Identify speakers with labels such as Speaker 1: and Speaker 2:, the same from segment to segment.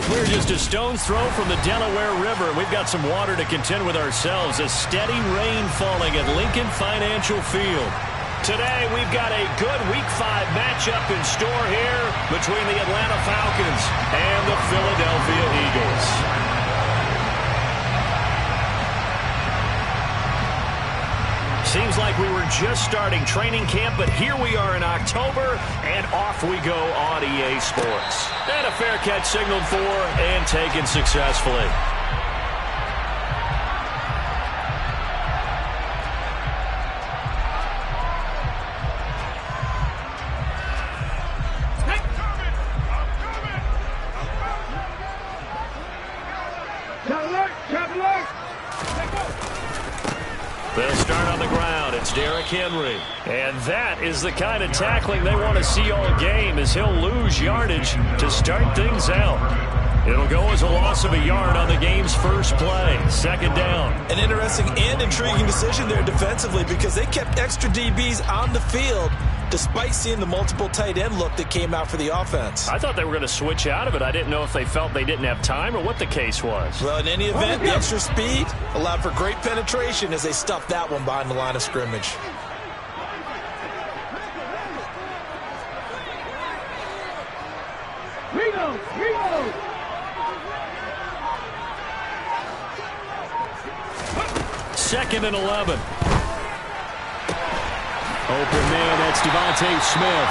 Speaker 1: We're just a stone's throw from the Delaware River. We've got some water to contend with ourselves. A steady rain falling at Lincoln Financial Field. Today, we've got a good Week 5 matchup in store here between the Atlanta Falcons and the Philadelphia Eagles. Seems like we were just starting training camp, but here we are in October, and off we go on EA Sports. And a fair catch signaled for and taken successfully. They'll start on the ground. It's Derrick Henry. And that is the kind of tackling they want to see all game, as he'll lose yardage to start things out. It'll go as a loss of a yard on the game's first play. Second down.
Speaker 2: An interesting and intriguing decision there defensively, because they kept extra DBs on the field despite seeing the multiple tight end look that came out for the offense.
Speaker 1: I thought they were going to switch out of it. I didn't know if they felt they didn't have time or what the case was.
Speaker 2: Well, in any event, the extra speed allowed for great penetration as they stuffed that one behind the line of scrimmage.
Speaker 1: Second and 11. Open man, that's Devontae Smith.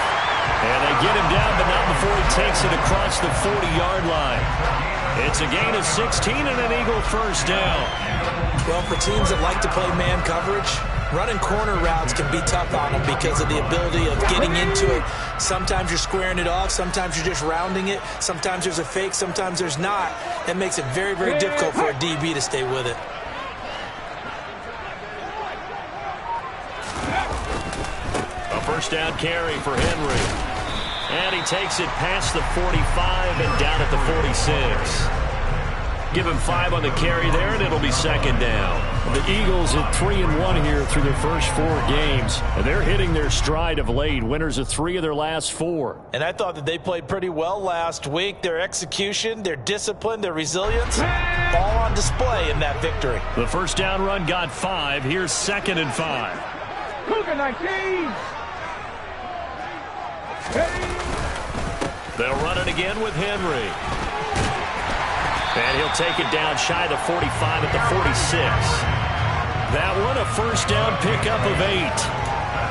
Speaker 1: And they get him down, but not before he takes it across the 40-yard line. It's a gain of 16 and an Eagle first down.
Speaker 2: Well, for teams that like to play man coverage, running corner routes can be tough on them because of the ability of getting into it. Sometimes you're squaring it off. Sometimes you're just rounding it. Sometimes there's a fake. Sometimes there's not. That makes it very, very difficult for a DB to stay with it.
Speaker 1: First down carry for Henry. And he takes it past the 45 and down at the 46. Give him 5 on the carry there, and it'll be second down. The Eagles at 3-1 here through their first 4 games. And they're hitting their stride of late. Winners of 3 of their last 4.
Speaker 2: And I thought that they played pretty well last week. Their execution, their discipline, their resilience, all on display in that victory.
Speaker 1: The first down run got 5. Here's second and 5.
Speaker 3: Cougar 19.
Speaker 1: They'll run it again with Henry. And he'll take it down shy of the 45 at the 46. That one a first down pickup of 8.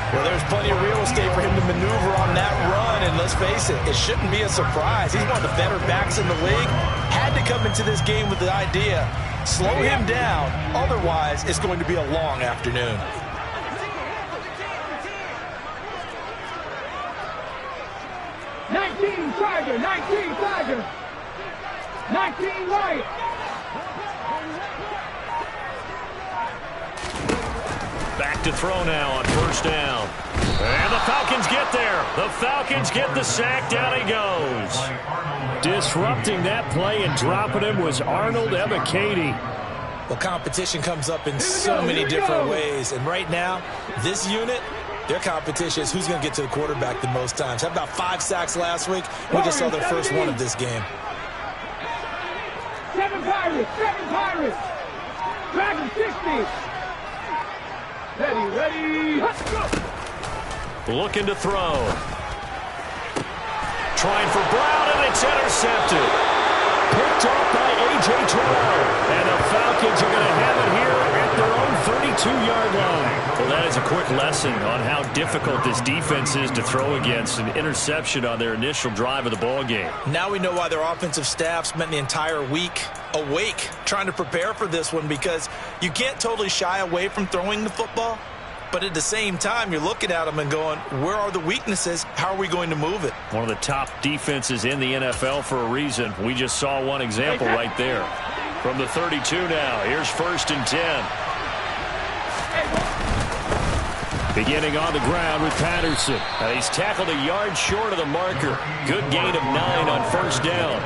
Speaker 2: Well, there's plenty of real estate for him to maneuver on that run, and let's face it, it shouldn't be a surprise. He's one of the better backs in the league. Had to come into this game with the idea, slow him down, otherwise it's going to be a long afternoon.
Speaker 3: 19 Tiger, 19 Tiger, 19 right.
Speaker 1: Back to throw now on first down. And the Falcons get there. The Falcons get the sack. Down he goes. Disrupting that play and dropping him was Arnold Ebiketie.
Speaker 2: Well, competition comes up in so many different ways. And right now, this unit, their competition is who's going to get to the quarterback the most times. Had about 5 sacks last week. We just saw their first one of this game.
Speaker 3: 7 Pirates, 7 Pirates. Dragon 60. Ready. Let's go.
Speaker 1: Looking to throw. Trying for Brown, and it's intercepted. Picked off by A.J. Terrell. And the Falcons are going to have it here at their own 32-yard line. Well, that is a quick lesson on how difficult this defense is to throw against. An interception on their initial drive of the ball game.
Speaker 2: Now we know why their offensive staff spent the entire week awake trying to prepare for this one, because you can't totally shy away from throwing the football. But at the same time, you're looking at them and going, where are the weaknesses? How are we going to move it?
Speaker 1: One of the top defenses in the NFL for a reason. We just saw one example right there. From the 32 now, here's first and 10. Beginning on the ground with Patterson. He's tackled a yard short of the marker. Good gain of 9 on first down.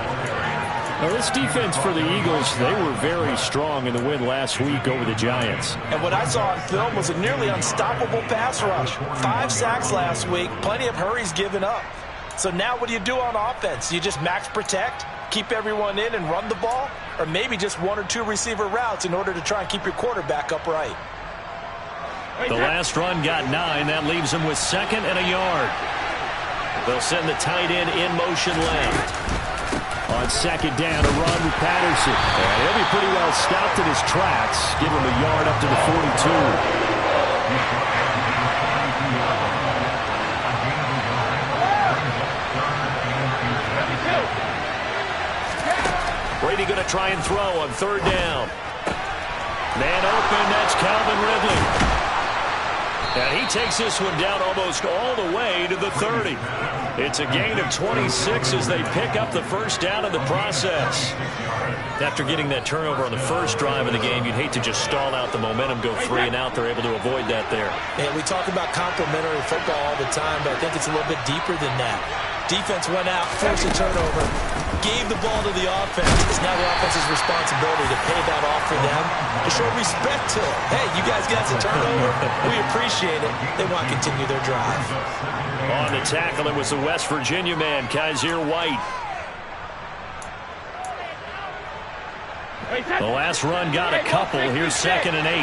Speaker 1: Now, this defense for the Eagles, they were very strong in the win last week over the Giants.
Speaker 2: And what I saw on film was a nearly unstoppable pass rush. 5 sacks last week, plenty of hurries given up. So now what do you do on offense? You just max protect? keep everyone in and run the ball, or maybe just 1 or 2 receiver routes in order to try and keep your quarterback upright.
Speaker 1: The last run got 9. That leaves him with 2nd and a yard. They'll send the tight end in motion left. On 2nd down, a run with Patterson. And he'll be pretty well stopped in his tracks. Give him a yard up to the 42. Brady going to try and throw on 3rd down. Man open, that's Calvin Ridley. And he takes this one down almost all the way to the 30. It's a gain of 26 as they pick up the first down in the process. After getting that turnover on the first drive of the game, you'd hate to just stall out the momentum, go 3 and out. They're able to avoid that there.
Speaker 2: And we talk about complementary football all the time, but I think it's a little bit deeper than that. Defense went out, forced a turnover, gave the ball to the offense. It's now the offense's responsibility to pay that off for them, to show respect to it. Hey, you guys got some turnover. We appreciate it. They want to continue their drive.
Speaker 1: On the tackle, it was the West Virginia man, Kaiser White. The last run got a couple. Here's 2nd and 8.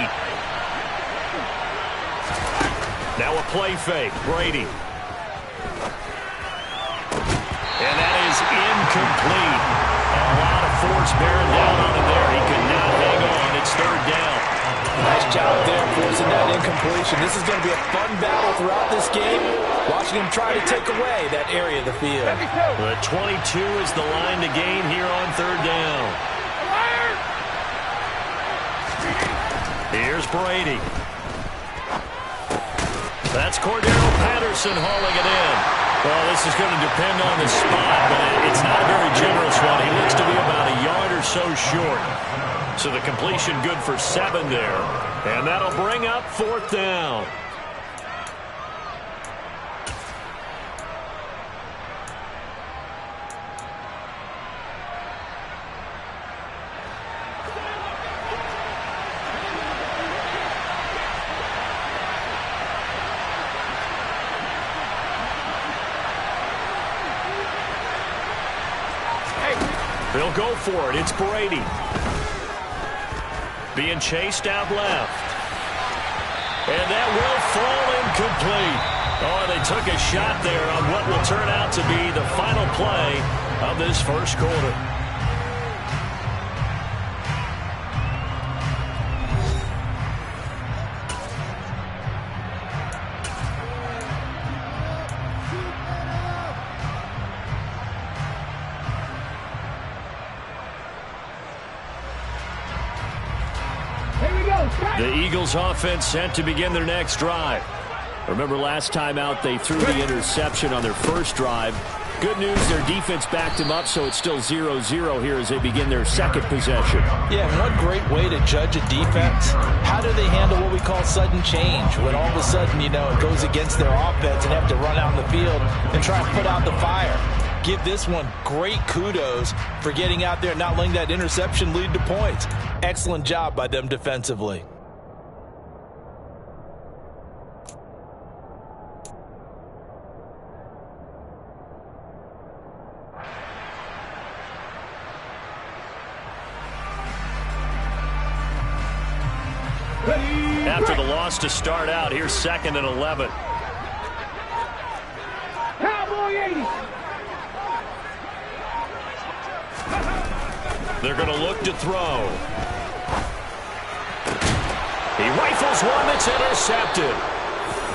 Speaker 1: Now a play fake. Brady. And that is incomplete. A lot of force bearing down on him there. He could not hang on. It's 3rd down.
Speaker 2: Nice job there forcing that incompletion. This is going to be a fun battle throughout this game. Watching him try to take away that area of the field.
Speaker 1: The 22 is the line to gain here on 3rd down. Here's Brady. That's Cordero Patterson hauling it in. Well, this is going to depend on the spot, but it's not a very generous one. He looks to be about a yard or so short. So the completion good for 7 there. And that'll bring up 4th down. They'll go for it. It's Brady. Being chased out left. And that will fall incomplete. Oh, they took a shot there on what will turn out to be the final play of this first quarter. The Eagles offense set to begin their next drive. Remember last time out they threw the interception on their first drive. Good news, their defense backed them up, so it's still 0-0 here as they begin their second possession.
Speaker 2: Yeah, one great way to judge a defense, how do they handle what we call sudden change? When all of a sudden, you know, it goes against their offense and have to run out in the field and try and put out the fire. Give this one great kudos for getting out there and not letting that interception lead to points. Excellent job by them defensively.
Speaker 1: After the loss to start out, here's 2nd and 11.
Speaker 3: Cowboy 80.
Speaker 1: They're going to look to throw. He rifles one that's intercepted.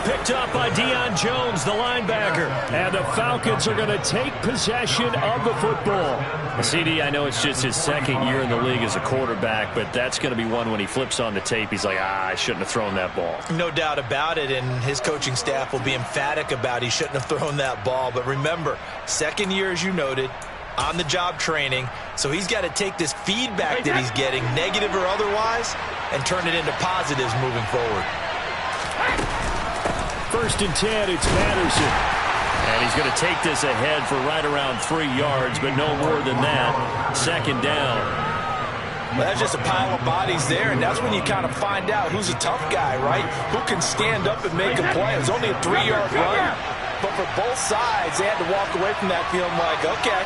Speaker 1: Picked up by Deion Jones, the linebacker. And the Falcons are going to take possession of the football. CD, I know it's just his 2nd year in the league as a quarterback, but that's going to be one when he flips on the tape, he's like, I shouldn't have thrown that ball.
Speaker 2: No doubt about it, and his coaching staff will be emphatic about he shouldn't have thrown that ball. But remember, 2nd year, as you noted, on-the-job training, so he's got to take this feedback that he's getting, negative or otherwise, and turn it into positives moving forward.
Speaker 1: 1st and 10, it's Patterson. And he's going to take this ahead for right around 3 yards, but no more than that. 2nd down.
Speaker 2: Well, that's just a pile of bodies there, and that's when you kind of find out who's a tough guy, right? Who can stand up and make a play. It was only a 3-yard run, but for both sides, they had to walk away from that feeling like, okay,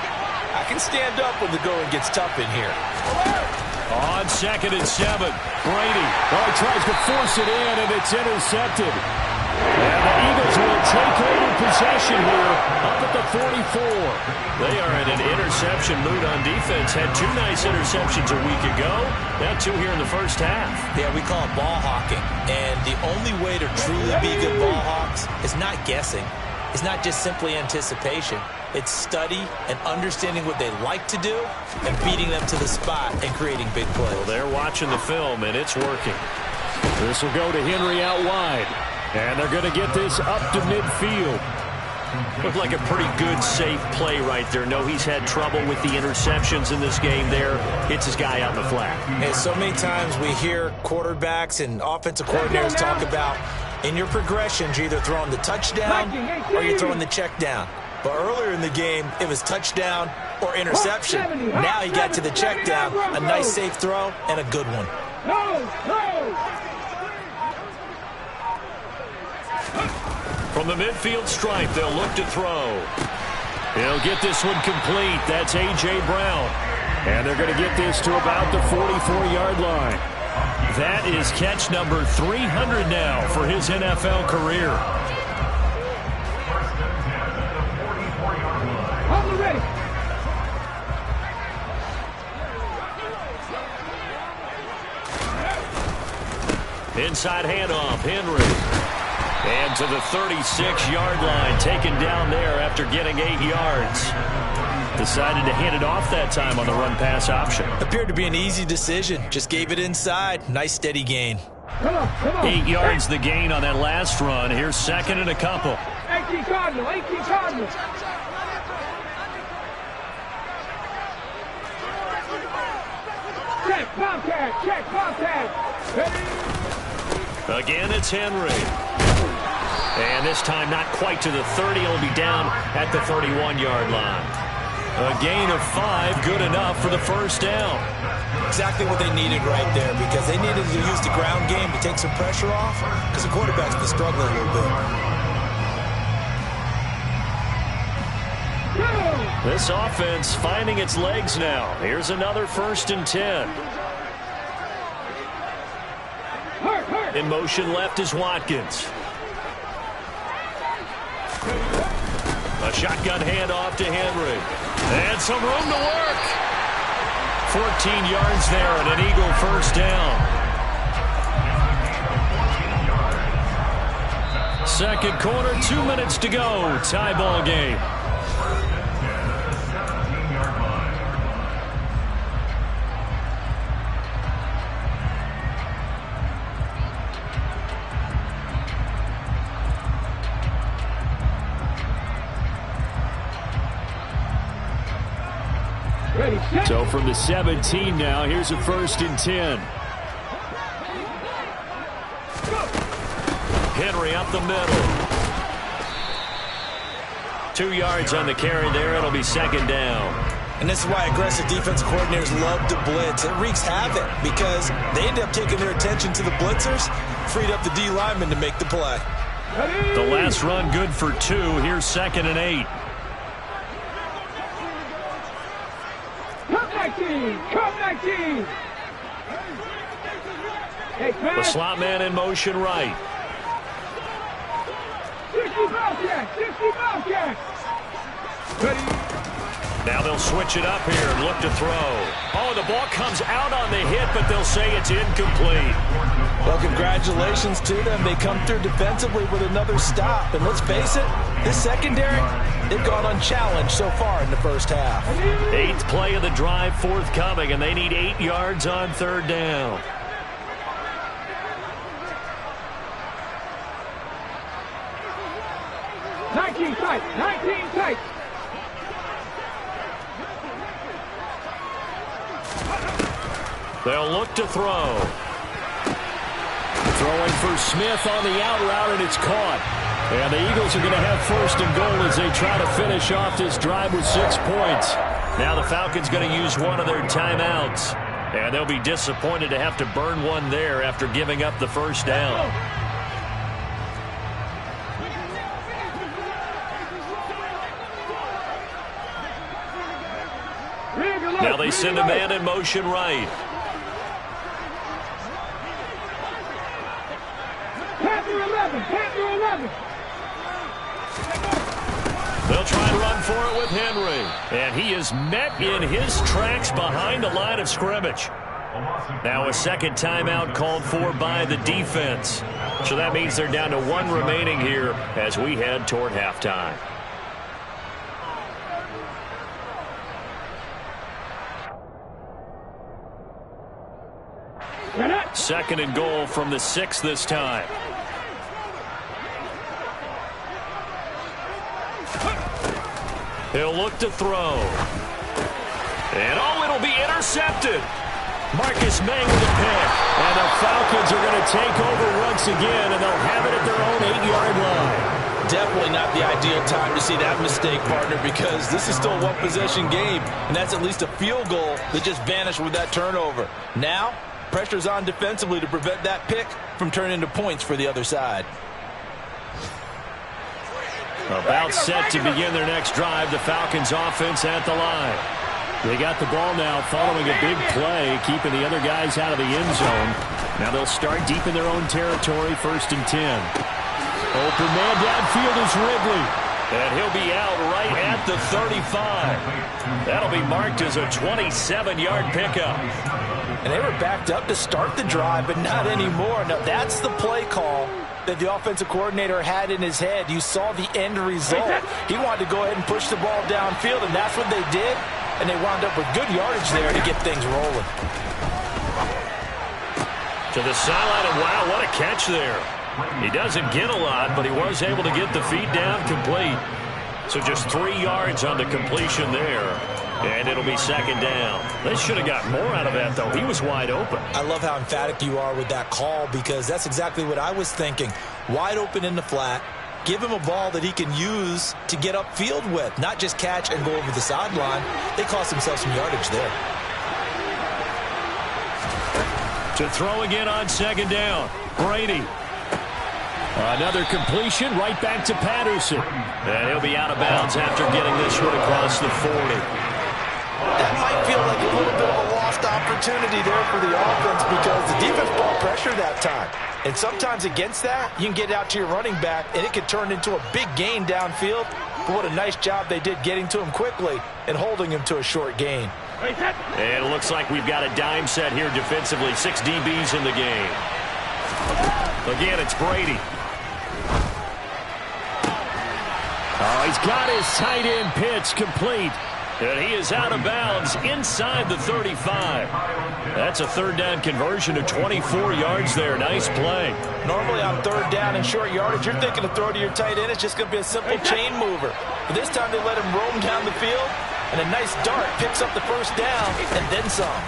Speaker 2: I can stand up when the going gets tough in here.
Speaker 1: On 2nd and 7, Brady. Well, he tries to force it in, and it's intercepted. And the Eagles will take over possession here up at the 44. They are in an interception mood on defense. Had 2 nice interceptions a week ago. Now 2 here in the first half.
Speaker 2: Yeah, we call it ball hawking. And the only way to truly be good ball hawks is not guessing. It's not just simply anticipation. It's study and understanding what they like to do and beating them to the spot and creating big plays.
Speaker 1: Well, they're watching the film, and it's working. This will go to Henry out wide. And they're going to get this up to midfield. Looked like a pretty good, safe play right there. No, he's had trouble with the interceptions in this game there. Hits his guy out in the flat.
Speaker 2: And so many times we hear quarterbacks and offensive coordinators talk about in your progressions, you're either throwing the touchdown or you're throwing the check down. But earlier in the game, it was touchdown or interception. Now he got to the check down, a nice safe throw, and a good one.
Speaker 1: From the midfield stripe, they'll look to throw. He'll get this one complete. That's A.J. Brown. And they're going to get this to about the 44-yard line. That is catch number 300 now for his NFL career. Inside handoff, Henry. And to the 36-yard line, taken down there after getting 8 yards. Decided to hand it off that time on the run-pass option.
Speaker 2: Appeared to be an easy decision. Just gave it inside. Nice, steady gain.
Speaker 3: Come on.
Speaker 1: 8 yards the gain on that last run. Here's 2nd and a couple.
Speaker 3: 18 Cardinal, 18 Cardinal. Check, Bobcat. Ready?
Speaker 1: Again, it's Henry. And this time not quite to the 30. He'll be down at the 31-yard line. A gain of 5, good enough for the first down.
Speaker 2: Exactly what they needed right there, because they needed to use the ground game to take some pressure off, because the quarterback's been struggling a little bit.
Speaker 1: This offense finding its legs now. Here's another 1st and 10. In motion left is Watkins. A shotgun handoff to Henry. And some room to work. 14 yards there and an Eagle first down. Second quarter, 2 minutes to go. Tie ball game. So from the 17 now, here's a 1st and 10. Henry up the middle. 2 yards on the carry there. It'll be 2nd down.
Speaker 2: And this is why aggressive defense coordinators love to blitz. It wreaks havoc because they end up taking their attention to the blitzers, freed up the D lineman to make the play.
Speaker 1: The last run good for 2. Here's 2nd and 8.
Speaker 3: Come 19.
Speaker 1: The slot man in motion right.
Speaker 3: 60 Bobcat.
Speaker 1: Now they'll switch it up here and look to throw. Oh, the ball comes out on the hit, but they'll say it's incomplete.
Speaker 2: Well, congratulations to them. They come through defensively with another stop. And let's face it, this secondary, they've gone unchallenged so far in the first half.
Speaker 1: 8th play of the drive forthcoming, and they need 8 yards on 3rd down.
Speaker 3: Nineteen tight.
Speaker 1: They'll look to throw. Throwing for Smith on the out route, and it's caught. And the Eagles are going to have 1st and goal as they try to finish off this drive with 6 points. Now the Falcons going to use one of their timeouts. And they'll be disappointed to have to burn one there after giving up the first down. Now they send a man in motion right.
Speaker 3: Panther 11, Panther 11.
Speaker 1: They'll try to run for it with Henry. And he is met in his tracks behind the line of scrimmage. Now a second timeout called for by the defense. So that means they're down to one remaining here as we head toward halftime. Second and goal from the 6 this time. He'll look to throw. And it'll be intercepted. Marcus May with a pick. And the Falcons are going to take over once again, and they'll have it at their own 8-yard line.
Speaker 2: Definitely not the ideal time to see that mistake, partner, because this is still a one-possession game, and that's at least a field goal that just vanished with that turnover. Now, pressure's on defensively to prevent that pick from turning into points for the other side.
Speaker 1: About set to begin their next drive, the Falcons offense at the line. They got the ball now following a big play, keeping the other guys out of the end zone. Now they'll start deep in their own territory, 1st and 10. Open man downfield is Ridley. And he'll be out right at the 35. That'll be marked as a 27-yard pickup.
Speaker 2: And they were backed up to start the drive, but not anymore. Now that's the play call that the offensive coordinator had in his head. You saw the end result. He wanted to go ahead and push the ball downfield, and that's what they did. And they wound up with good yardage there to get things rolling.
Speaker 1: To the sideline, and wow, what a catch there. He doesn't get a lot, but he was able to get the feet down complete. So just 3 yards on the completion there. And it'll be 2nd down. They should have got more out of that, though. He was wide open.
Speaker 2: I love how emphatic you are with that call, because that's exactly what I was thinking. Wide open in the flat. Give him a ball that he can use to get upfield with, not just catch and go over the sideline. They cost themselves some yardage there.
Speaker 1: To throw again on 2nd down. Brady. Another completion right back to Patterson. And he'll be out of bounds after getting this one across the 40.
Speaker 2: That might feel like a little bit of a lost opportunity there for the offense, because the defense brought pressure that time. And sometimes against that, you can get out to your running back, and it could turn into a big gain downfield. But what a nice job they did getting to him quickly and holding him to a short gain.
Speaker 1: And it looks like we've got a dime set here defensively. 6 DBs in the game. Again, it's Brady. Oh, he's got his tight end pitch complete. And he is out of bounds inside the 35. That's a 3rd down conversion of 24 yards there. Nice play.
Speaker 2: Normally on 3rd down and short yardage, you're thinking of throw to your tight end. It's just going to be a simple chain mover. But this time they let him roam down the field, and a nice dart picks up the 1st down and then some.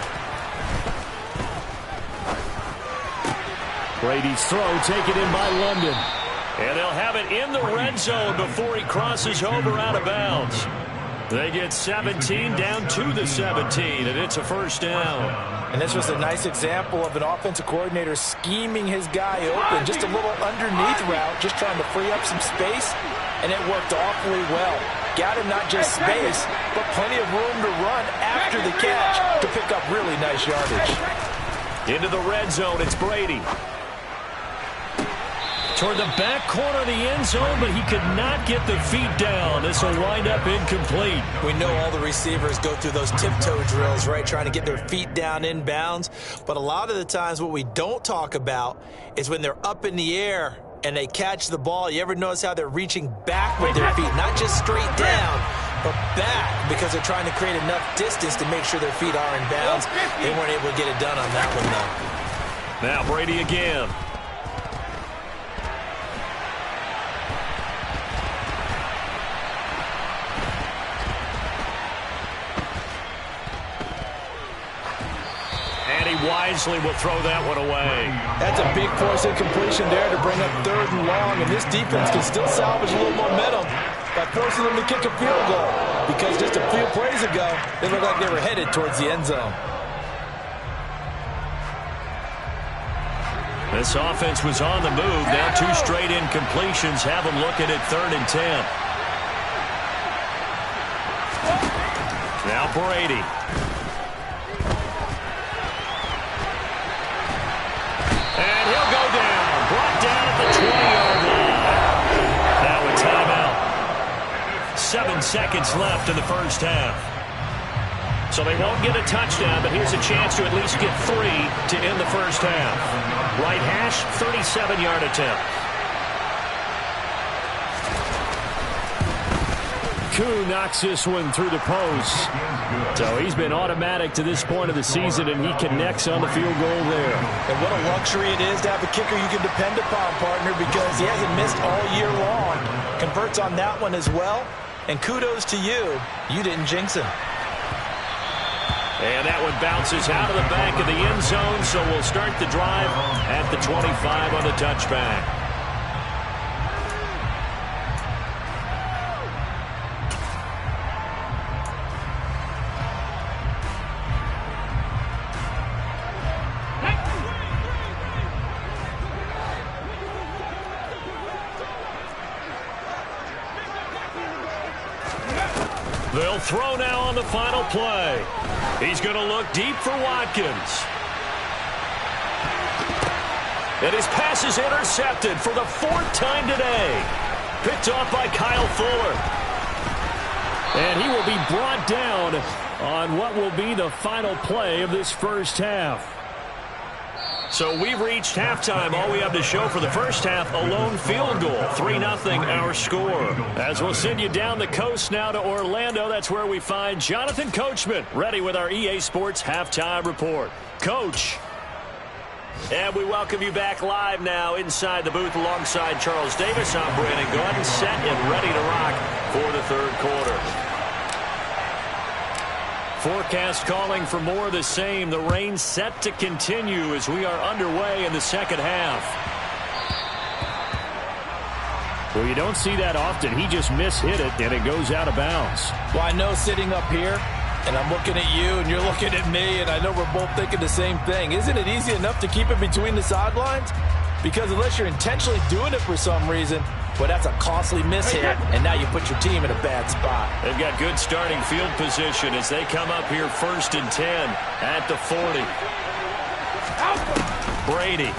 Speaker 1: Brady's throw taken in by London. And they'll have it in the red zone before he crosses over out of bounds. They get 17 down to the 17, and it's a 1st down.
Speaker 2: And this was a nice example of an offensive coordinator scheming his guy open. Just a little underneath route, just trying to free up some space, and it worked awfully well. Got him not just space, but plenty of room to run after the catch to pick up really nice yardage.
Speaker 1: Into the red zone, it's Brady. Toward the back corner of the end zone, but he could not get the feet down. This will wind up incomplete.
Speaker 2: We know all the receivers go through those tiptoe drills, right, trying to get their feet down inbounds. But a lot of the times what we don't talk about is when they're up in the air and they catch the ball. You ever notice how they're reaching back with their feet, not just straight down, but back, because they're trying to create enough distance to make sure their feet are in bounds. They weren't able to get it done on that one, though.
Speaker 1: Now Brady again. Wisely will throw that one away.
Speaker 2: That's a big force incompletion there to bring up 3rd and long, and this defense can still salvage a little momentum by forcing them to kick a field goal, because just a few plays ago, they looked like they were headed towards the end zone.
Speaker 1: This offense was on the move. Now 2 straight incompletions have them looking at 3rd and 10. Now Brady. And he'll go down. Brought down at the 20-yard line. Now a timeout. 7 seconds left in the first half. So they won't get a touchdown, but here's a chance to at least get 3 to end the first half. Right hash, 37-yard attempt. Koo knocks this one through the post. So he's been automatic to this point of the season, and he connects on the field goal there.
Speaker 2: And what a luxury it is to have a kicker you can depend upon, partner, because he hasn't missed all year long. Converts on that one as well. And kudos to you. You didn't jinx him.
Speaker 1: And that one bounces out of the back of the end zone, so we'll start the drive at the 25 on the touchback. They'll throw now on the final play. He's going to look deep for Watkins. And his pass is intercepted for the 4th time today. Picked off by Kyle Fuller. And he will be brought down on what will be the final play of this first half. So we've reached halftime. All we have to show for the first half, a lone field goal. 3-0 our score. As we'll send you down the coast now to Orlando, that's where we find Jonathan Coachman, ready with our EA Sports Halftime Report. Coach. And we welcome you back live now inside the booth alongside Charles Davis. I'm Brandon Gaudin, set and ready to rock for the third quarter. Forecast calling for more of the same. The rain set to continue as we are underway in the second half. Well, you don't see that often. He just mishit it, and it goes out of bounds.
Speaker 2: Well, I know sitting up here, and I'm looking at you, and you're looking at me, and I know we're both thinking the same thing. Isn't it easy enough to keep it between the sidelines? Because unless you're intentionally doing it for some reason, well, that's a costly mishit, and now you put your team in a bad spot.
Speaker 1: They've got good starting field position as they come up here 1st and 10 at the 40. Brady.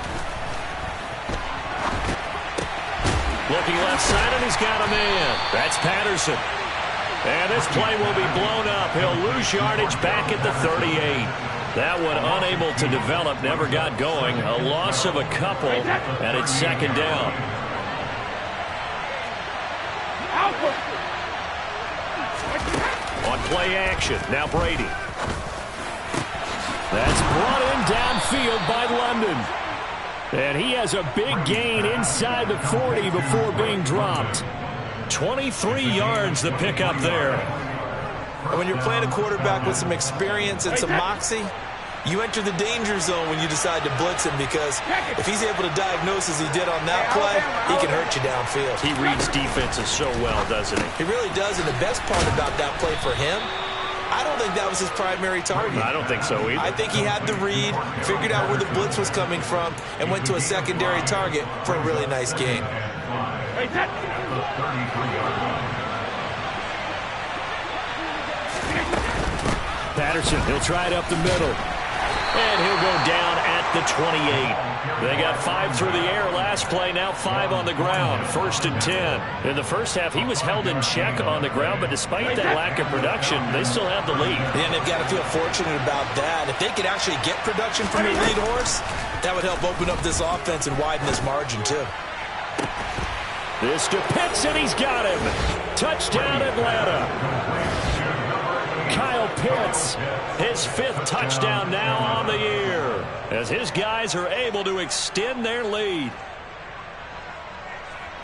Speaker 1: Looking left side, and he's got a man. That's Patterson. And this play will be blown up. He'll lose yardage back at the 38. That one unable to develop, never got going. A loss of a couple, and it's 2nd down. On play action, now Brady. That's brought in downfield by London. And he has a big gain inside the 40 before being dropped. 23 yards the pickup there.
Speaker 2: And when you're playing a quarterback with some experience and some moxie, you enter the danger zone when you decide to blitz him, because if he's able to diagnose as he did on that play, he can hurt you downfield.
Speaker 1: He reads defenses so well, doesn't he?
Speaker 2: He really does, and the best part about that play for him, I don't think that was his primary target.
Speaker 1: I don't think so either.
Speaker 2: I think he had the read, figured out where the blitz was coming from, and went to a secondary target for a really nice gain.
Speaker 1: Patterson, he'll try it up the middle. And he'll go down at the 28. They got 5 through the air last play, now 5 on the ground. 1st and 10. In the first half, he was held in check on the ground, but despite that lack of production, they still have the lead.
Speaker 2: And they've got to feel fortunate about that. If they could actually get production from their lead horse, that would help open up this offense and widen this margin, too.
Speaker 1: This to Pitts, and he's got him. Touchdown, Atlanta. Kyle Pitts, his 5th touchdown now on the year, as his guys are able to extend their lead.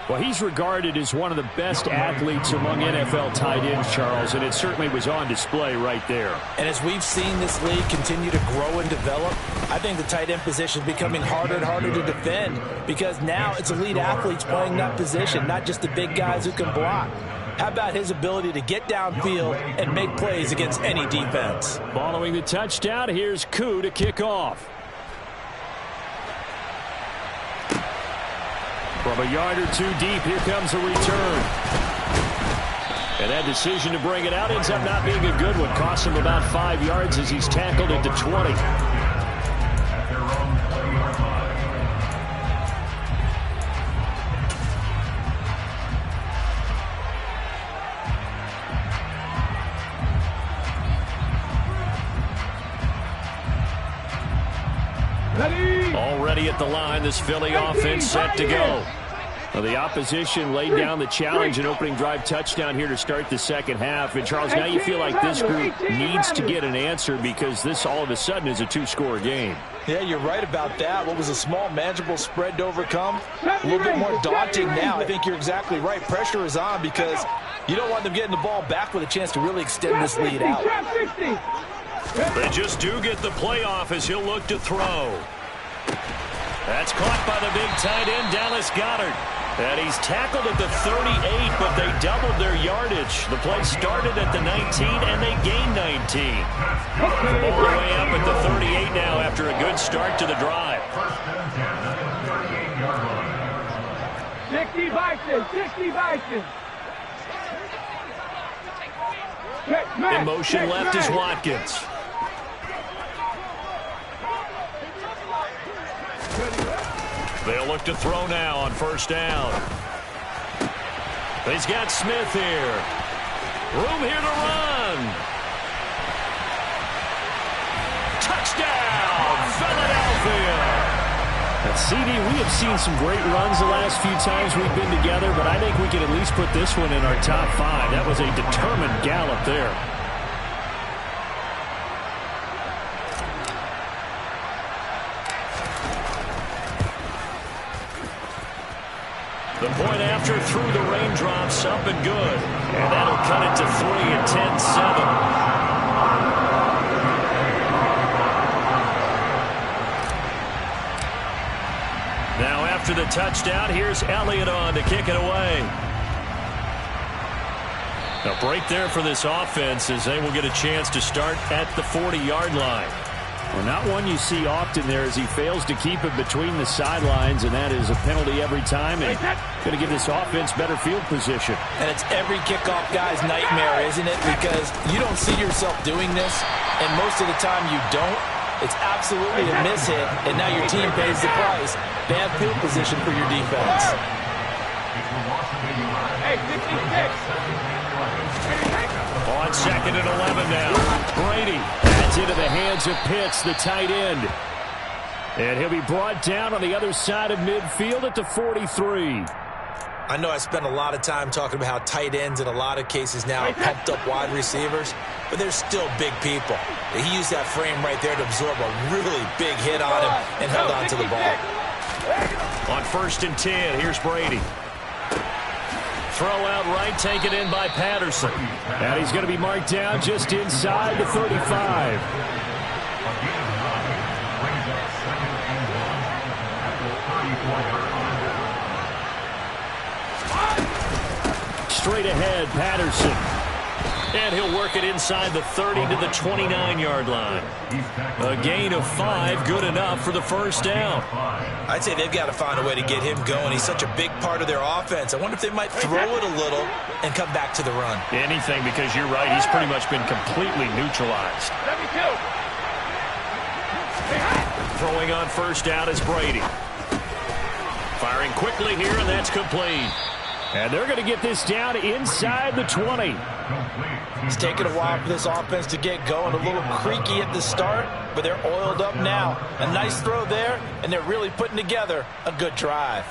Speaker 1: Well, he's regarded as one of the best athletes among NFL tight ends, Charles, and it certainly was on display right there.
Speaker 2: And as we've seen this league continue to grow and develop, I think the tight end position is becoming harder and harder to defend, because now it's elite athletes playing that position, not just the big guys who can block. How about his ability to get downfield and make plays against any defense?
Speaker 1: Following the touchdown, here's Koo to kick off. From a yard or two deep, here comes a return. And that decision to bring it out ends up not being a good one. Costs him about 5 yards as he's tackled at the 20. Already at the line, this Philly offense set to go. Well, the opposition laid down the challenge, an opening drive touchdown here to start the second half. And, Charles, now you feel like this group needs to get an answer because this all of a sudden is a two-score game.
Speaker 2: Yeah, you're right about that. What was a small, manageable spread to overcome, a little bit more daunting now. I think you're exactly right. Pressure is on because you don't want them getting the ball back with a chance to really extend this lead out.
Speaker 1: They just do get the playoff as he'll look to throw. That's caught by the big tight end, Dallas Goedert. And he's tackled at the 38, but they doubled their yardage. The play started at the 19, and they gained 19. All the way up at the 38 now after a good start to the drive.
Speaker 3: 60 Vikings.
Speaker 1: In motion left is Watkins. They'll look to throw now on first down. He's got Smith here. Room here to run. Touchdown, Philadelphia.
Speaker 4: Now, CD, we have seen some great runs the last few times we've been together, but I think we can at least put this one in our top 5. That was a determined gallop there.
Speaker 1: The point after through the raindrops, up and good. And that'll cut it to 3 at 10-7. Now after the touchdown, here's Elliott on to kick it away. A break there for this offense as they will get a chance to start at the 40-yard line.
Speaker 4: Well, not one you see often there as he fails to keep it between the sidelines, and that is a penalty every time. And going to give this offense better field position.
Speaker 2: And it's every kickoff guy's nightmare, isn't it? Because you don't see yourself doing this, and most of the time you don't. It's absolutely a mishit, and now your team pays the price. Bad field position for your defense.
Speaker 1: On second and 11 now. Brady adds into the hands of Pitts, the tight end. And he'll be brought down on the other side of midfield at the 43.
Speaker 2: I know I spent a lot of time talking about how tight ends in a lot of cases now are pumped up wide receivers, but they're still big people. He used that frame right there to absorb a really big hit on him and held on to the ball.
Speaker 1: On first and 10, here's Brady. Throw out right, taken in by Patterson.
Speaker 4: And he's going to be marked down just inside the 35. Straight ahead, Patterson.
Speaker 1: And he'll work it inside the 30 to the 29-yard line. A gain of 5, good enough for the first down.
Speaker 2: I'd say they've got to find a way to get him going. He's such a big part of their offense. I wonder if they might throw it a little and come back to the run.
Speaker 1: Anything, because you're right, he's pretty much been completely neutralized. Throwing on first down is Brady. Firing quickly here, and that's complete.
Speaker 4: And they're going to get this down inside the 20.
Speaker 2: It's taken a while for this offense to get going. A little creaky at the start, but they're oiled up now. A nice throw there, and they're really putting together a good drive.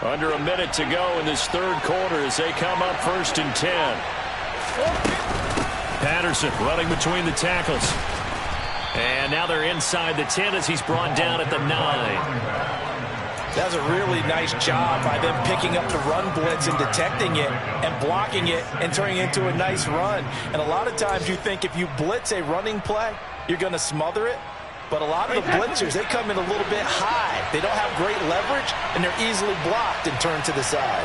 Speaker 1: Under a minute to go in this third quarter as they come up first and 10. Patterson running between the tackles. And now they're inside the 10 as he's brought down at the 9.
Speaker 2: That was a really nice job by them picking up the run blitz and detecting it and blocking it and turning it into a nice run. And a lot of times you think if you blitz a running play, you're going to smother it. But a lot of the blitzers, they come in a little bit high. They don't have great leverage, and they're easily blocked and turned to the side.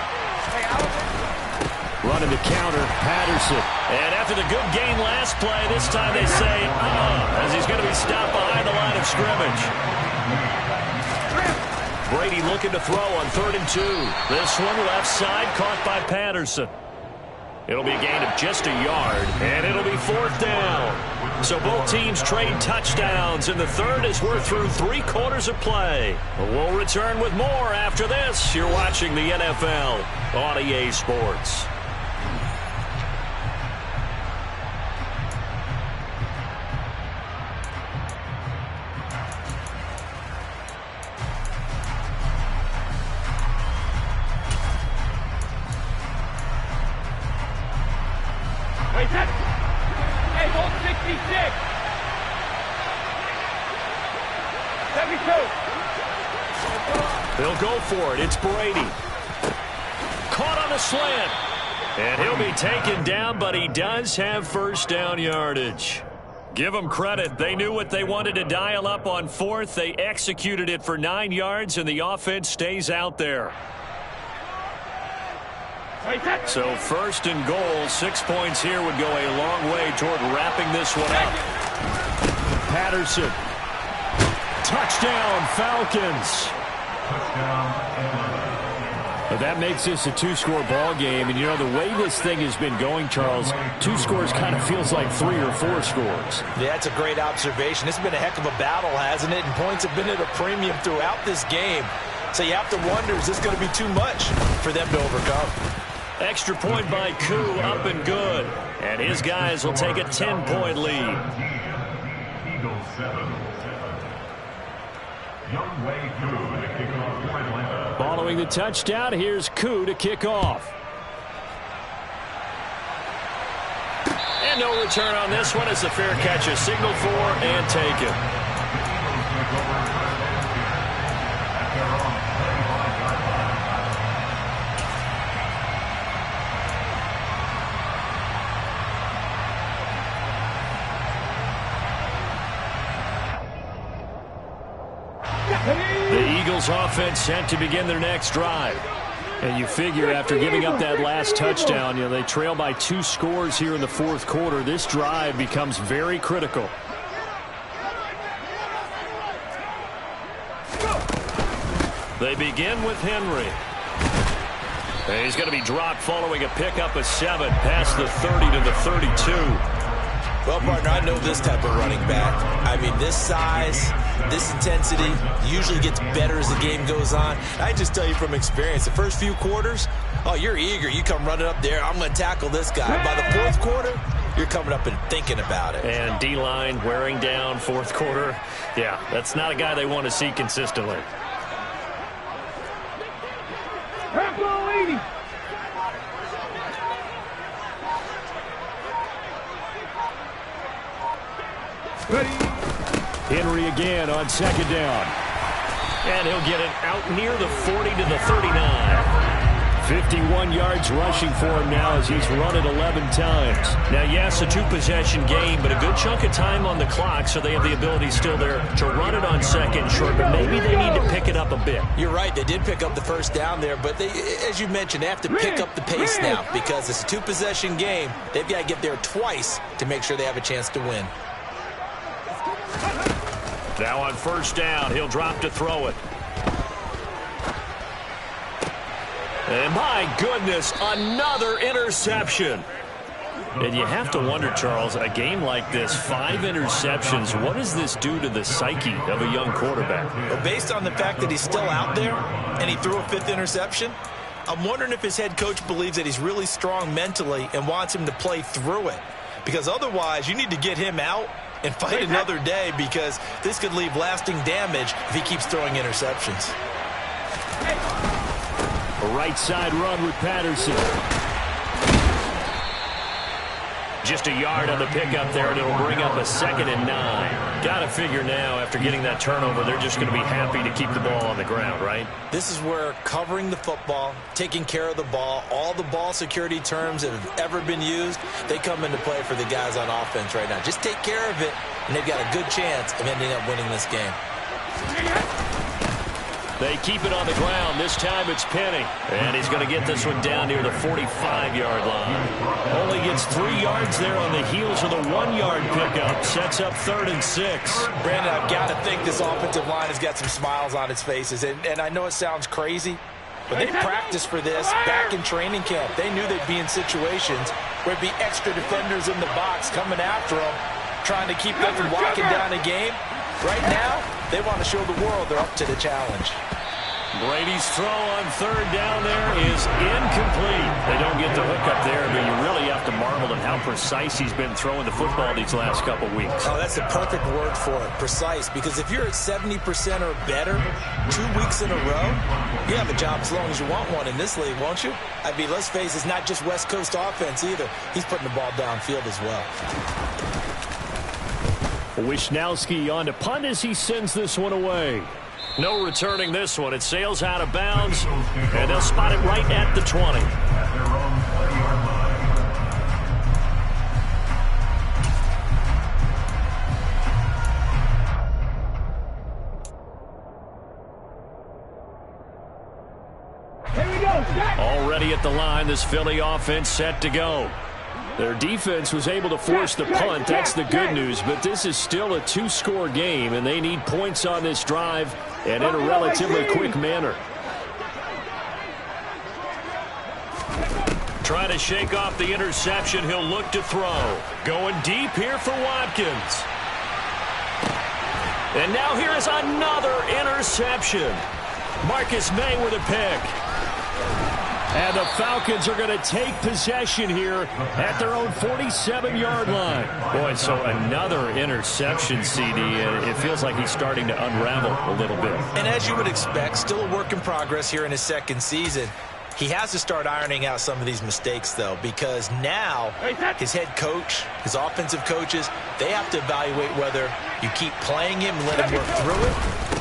Speaker 4: Running the counter, Patterson.
Speaker 1: And after the good gain last play, this time they say, as he's going to be stopped behind the line of scrimmage. Brady looking to throw on 3rd and 2. This one left side caught by Patterson. It'll be a gain of just a yard, and it'll be 4th down. So both teams trade touchdowns, and the third as we're through 3 quarters of play. We'll return with more after this. You're watching the NFL on EA Sports. They'll go for it. It's Brady. Caught on the slant. And he'll be taken down, but he does have first down yardage. Give them credit. They knew what they wanted to dial up on 4th. They executed it for 9 yards, and the offense stays out there. So 1st and goal, 6 points here would go a long way toward wrapping this one up. Patterson. Touchdown, Falcons.
Speaker 4: But that makes this a 2-score ball game. And, you know, the way this thing has been going, Charles, 2 scores kind of feels like 3 or 4 scores.
Speaker 2: Yeah, that's a great observation. It's been a heck of a battle, hasn't it? And points have been at a premium throughout this game. So you have to wonder, is this going to be too much for them to overcome?
Speaker 1: Extra point by Koo, up and good. And his guys will take a 10-point lead.
Speaker 5: Eagles 7.
Speaker 4: Following the touchdown, here's Koo to kick off.
Speaker 1: And no return on this one as the fair catch is signaled for and taken. The Eagles offense set to begin their next drive.
Speaker 4: And you figure after giving up that last touchdown, you know, they trail by 2 scores here in the 4th quarter. This drive becomes very critical.
Speaker 1: They begin with Henry. And he's going to be dropped following a pickup of 7 past the 30 to the 32.
Speaker 2: Well, partner, I know this type of running back. I mean, this size, this intensity usually gets better as the game goes on. I just tell you from experience, the first few quarters, oh, you're eager. You come running up there, I'm going to tackle this guy. By the 4th quarter, you're coming up and thinking about it.
Speaker 1: And D-line wearing down 4th quarter. Yeah, that's not a guy they want to see consistently.
Speaker 4: Henry again on 2nd down.
Speaker 1: And he'll get it out near the 40 to the 39.
Speaker 4: 51 yards rushing for him now as he's run it 11 times.
Speaker 1: Now, yes, a 2-possession game, but a good chunk of time on the clock, so they have the ability still there to run it on 2nd short, but maybe they need to pick it up a bit.
Speaker 2: You're right. They did pick up the first down there, but they, as you mentioned, they have to pick up the pace now because it's a 2-possession game. They've got to get there twice to make sure they have a chance to win.
Speaker 1: Now on 1st down, he'll drop to throw it. And my goodness, another interception. And you have to wonder, Charles, a game like this, 5 interceptions, what does this do to the psyche of a young quarterback?
Speaker 2: Well, based on the fact that he's still out there and he threw a 5th interception, I'm wondering if his head coach believes that he's really strong mentally and wants him to play through it. Because otherwise, you need to get him out and fight another day because this could leave lasting damage if he keeps throwing interceptions.
Speaker 4: A right side run with Patterson.
Speaker 1: Just a yard on the pickup there, and it'll bring up a 2nd and 9. Got to figure now, after getting that turnover, they're just going to be happy to keep the ball on the ground, right?
Speaker 2: This is where covering the football, taking care of the ball, all the ball security terms that have ever been used, they come into play for the guys on offense right now. Just take care of it, and they've got a good chance of ending up winning this game.
Speaker 1: They keep it on the ground. This time it's Penny. And he's going to get this one down near the 45-yard line. Only gets 3 yards there on the heels of the 1-yard pickup. Sets up 3rd and 6.
Speaker 2: Brandon, I've got to think this offensive line has got some smiles on its faces. And I know it sounds crazy, but they practiced for this back in training camp. They knew they'd be in situations where it'd be extra defenders in the box coming after them, trying to keep them from locking down a game. Right now, they want to show the world they're up to the challenge.
Speaker 1: Brady's throw on 3rd down there is incomplete. They don't get the hook up there, but you really have to marvel at how precise he's been throwing the football these last couple weeks.
Speaker 2: Oh, that's the perfect word for it, precise, because if you're at 70% or better 2 weeks in a row, you have a job as long as you want one in this league, won't you? I mean, let's face it, it's not just West Coast offense either. He's putting the ball downfield as well.
Speaker 4: Wisnowski on to punt as he sends this one away.
Speaker 1: No returning this one. It sails out of bounds, and they'll spot it right at the 20.
Speaker 5: At their own 20-yard line.
Speaker 3: Here we go.
Speaker 1: Already at the line, this Philly offense set to go.
Speaker 4: Their defense was able to force the punt. That's the good news, but this is still a 2-score game, and they need points on this drive and in a relatively quick manner.
Speaker 1: Trying to shake off the interception. He'll look to throw. Going deep here for Watkins. And now here is another interception. Marcus May with a pick. And the Falcons are going to take possession here at their own 47-yard line. Boy, so another interception, CD, and it feels like he's starting to unravel a little bit.
Speaker 2: And as you would expect, still a work in progress here in his 2nd season. He has to start ironing out some of these mistakes, though, because now his head coach, his offensive coaches, they have to evaluate whether you keep playing him and let him work through it,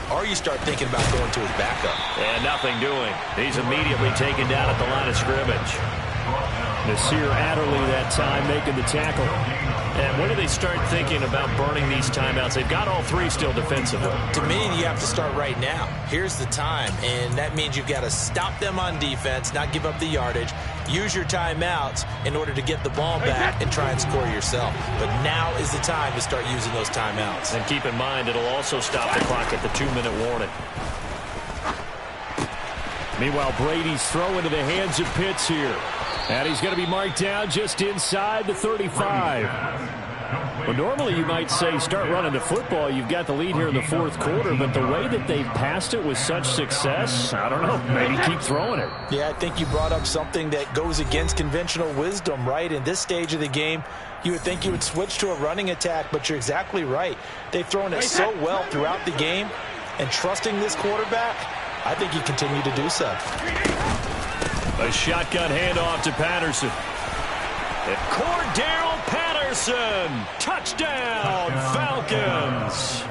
Speaker 2: or you start thinking about going to his backup.
Speaker 1: And nothing doing. He's immediately taken down at the line of scrimmage.
Speaker 4: Nasir Adderley that time making the tackle.
Speaker 1: And when do they start thinking about burning these timeouts? They've got all 3 still defensively.
Speaker 2: To me, you have to start right now. Here's the time, and that means you've got to stop them on defense, not give up the yardage, use your timeouts in order to get the ball back and try and score yourself. But now is the time to start using those timeouts.
Speaker 1: And keep in mind, it'll also stop the clock at the 2-minute warning.
Speaker 4: Meanwhile, Brady's throw into the hands of Pitts here. And he's going to be marked down just inside the 35. Well, normally you might say start running the football. You've got the lead here in the 4th quarter, but the way that they've passed it with such success, I don't know, maybe keep throwing it.
Speaker 2: Yeah, I think you brought up something that goes against conventional wisdom, right? In this stage of the game, you would think you would switch to a running attack, but you're exactly right. They've thrown it so well throughout the game, and trusting this quarterback, I think you continue to do so.
Speaker 1: A shotgun handoff to Patterson. Cordarrelle Patterson. Touchdown, Falcons.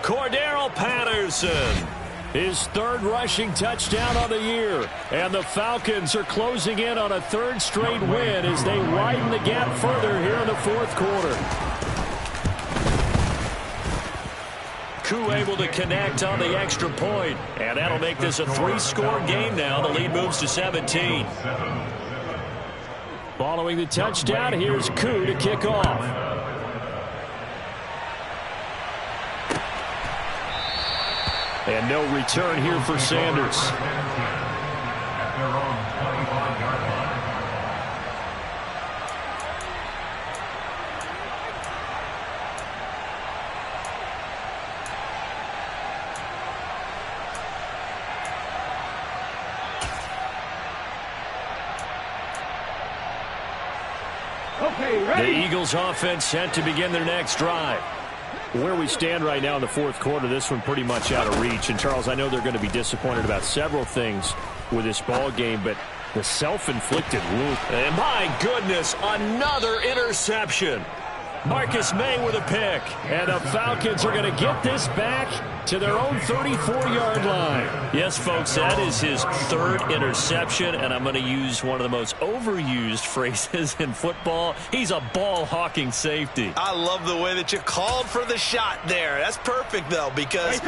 Speaker 1: Cordarrelle Patterson.
Speaker 4: His 3rd rushing touchdown on the year. And the Falcons are closing in on a 3rd straight win as they widen the gap further here in the 4th quarter.
Speaker 1: Koo able to connect on the extra point. And that'll make this a 3-score game now. The lead moves to 17.
Speaker 4: Following the touchdown, here's Koo to kick off. And no return here for Sanders.
Speaker 5: At their own 25-yard line.
Speaker 3: Okay, ready?
Speaker 1: The Eagles offense set to begin their next drive.
Speaker 4: Where we stand right now in the 4th quarter, this one pretty much out of reach. And, Charles, I know they're going to be disappointed about several things. with this ball game, but the self-inflicted wound.
Speaker 1: And my goodness, another interception. Marcus May with a pick.
Speaker 4: And the Falcons are going to get this back to their own 34-yard line.
Speaker 1: Yes, folks, that is his third interception, and I'm going to use one of the most overused phrases in football. He's a ball-hawking safety.
Speaker 2: I love the way that you called for the shot there. That's perfect, though, because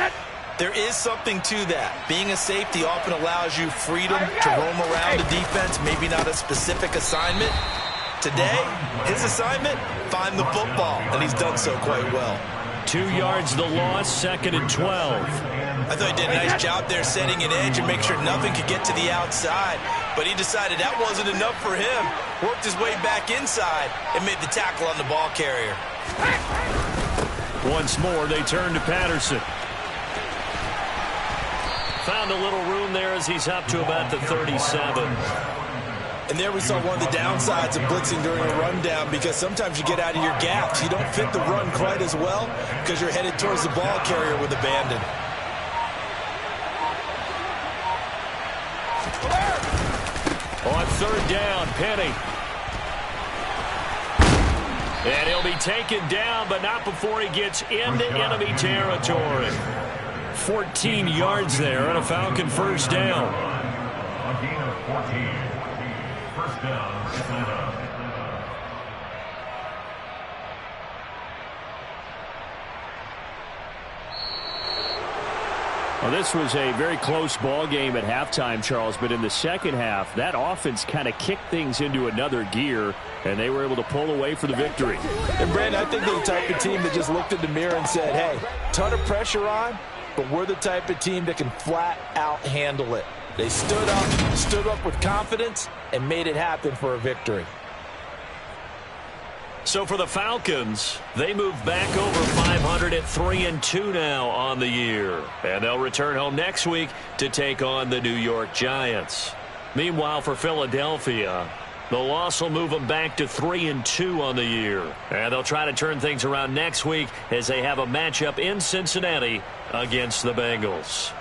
Speaker 2: there is something to that. Being a safety often allows you freedom to roam around the defense, maybe not a specific assignment. Today, his assignment, find the football, and he's done so quite well.
Speaker 1: 2 yards the loss, 2nd and 12.
Speaker 2: I thought he did a nice job there setting an edge and make sure nothing could get to the outside, but he decided that wasn't enough for him. Worked his way back inside and made the tackle on the ball carrier.
Speaker 1: Once more, they turn to Patterson. Found a little room there as he's up to about the 37.
Speaker 2: And there we saw one of the downsides of blitzing during a rundown, because sometimes you get out of your gaps. You don't fit the run quite as well because you're headed towards the ball carrier with abandon.
Speaker 1: On 3rd down, Penny. And he'll be taken down, but not before he gets into enemy territory. 14 yards there on a Falcon 1st down.
Speaker 5: A gain of 14. First down, Atlanta.
Speaker 4: Well, this was a very close ball game at halftime, Charles, but in the second half, that offense kind of kicked things into another gear, and they were able to pull away for the victory.
Speaker 2: And, Brandon, I think they're the type of team that just looked in the mirror and said, hey, ton of pressure on, but we're the type of team that can flat out handle it. They stood up with confidence, and made it happen for a victory.
Speaker 1: So for the Falcons, they move back over 500 at 3-2 now on the year. And they'll return home next week to take on the New York Giants. Meanwhile, for Philadelphia, the loss will move them back to 3-2 on the year. And they'll try to turn things around next week as they have a matchup in Cincinnati against the Bengals.